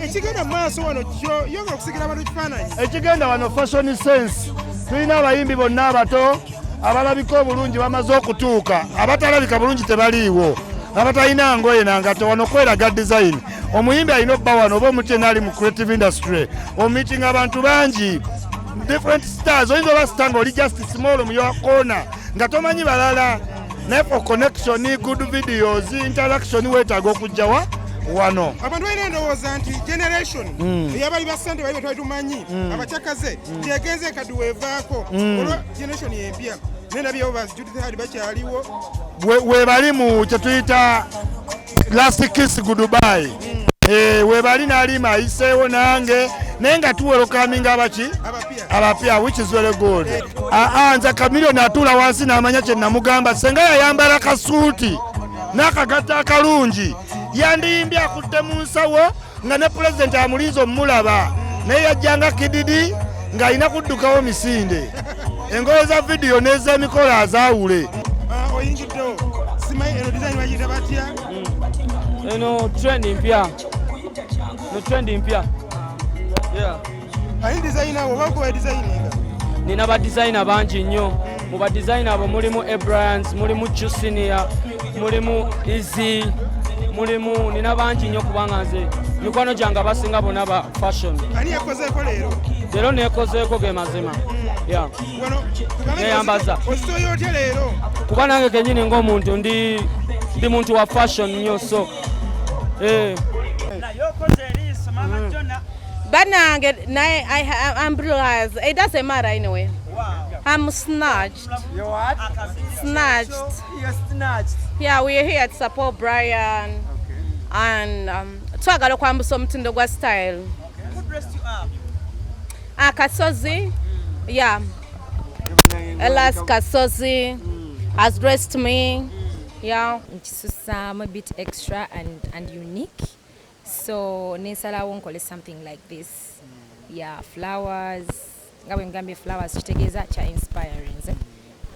ekigenda mu maaso wano yongera okusigira abantu ekifaananyi ekigenda wano fashion sense. Tulina abayimbi bonna abato abalabika obulungi bamaze okutuuka, abatalabika bulungi tebaliiwo, abatalina ngoye nangato. Wano kweraga design. Omuyimbi alina obba wano oba omuntu yenna ali mu creative industry omumiting abantu bangi different stars. Oyinza oba star ng'oli just small mu your corner nga tomanyi balala, naye for connection, good videos, interaction weetaaga okujjawa wano. Abantu balina endowooza nti generation eyabali basente bali betwalitumanyi abakyakaze gyegenze kadi weevaako olwo generation empya nenabyewo Judith Hadi bakyaliwo webali mu kyetuyita last kiss goodbye. Webali nalima ayiseewo nange naye nga tuwerokaminga abapya which is very good. Nze Chameleone atuula wansi n'amanya kye namugamba, senga yayambala kasuuti n'akagatta akalungi yandiyimbye akutte mu nsawo nga ne pulezidenti amulinze omulaba, naye yajjanga kididi ng'alina kuddukawo misinde. Engoye za vidiyo n'ez'emikola azaawule. Oyingiddewo simanyi eno design bagiyita batya? Eno trend mpya. Ani designer wo bakuwa designinga? Nina ba designer bangi nnyo. Mu ba designer abo mulimu Abryans, mulimu Jusinia, mulimu Easy, mulimu nina bangi nnyo kubanga nze mikwano gyange abasinga bonna ba fashion. Ani yakozeeko leero? Leero neekozeeko ge mazima. Neyambaza. Ositoyo otya leero? Kuba nange kennyini ng'omuntu ndi muntu wa fashion nnyo so. Banange I'm Abryans. It doesn't matter anyway. Wow. I'm snatched. You what? Snatched. You're snatched. Yeah, we're here to support Brian. Okay. And twagala kwambusa omutindo gwa style. Who dressed you up? Kasozi. Yeah. Elas Kasozi has dressed me. Yeah. I'm a bit extra and unique. So nesalawo nkole something like this. Yeah, flowers. Ngawe ngambe flowers kitegeeza kya inspiring.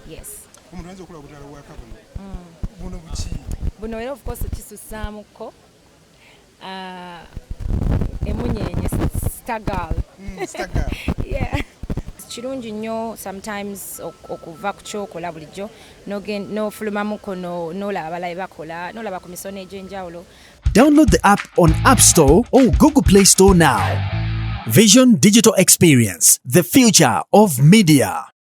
Yes. Omuntu anza okula butala bwa kabuno. Buno buki. Buno era of course kisusamuko. Emunyenye star girl. Star girl. Yeah. Kirungi nnyo sometimes okuva ku kyokola bulijjo n'ofulumamuko n'olaba abalabe bakola n'olaba ku misono egy'enjawulo. Download the app on App Store or Google Play Store now. Vision Digital Experience, the future of media.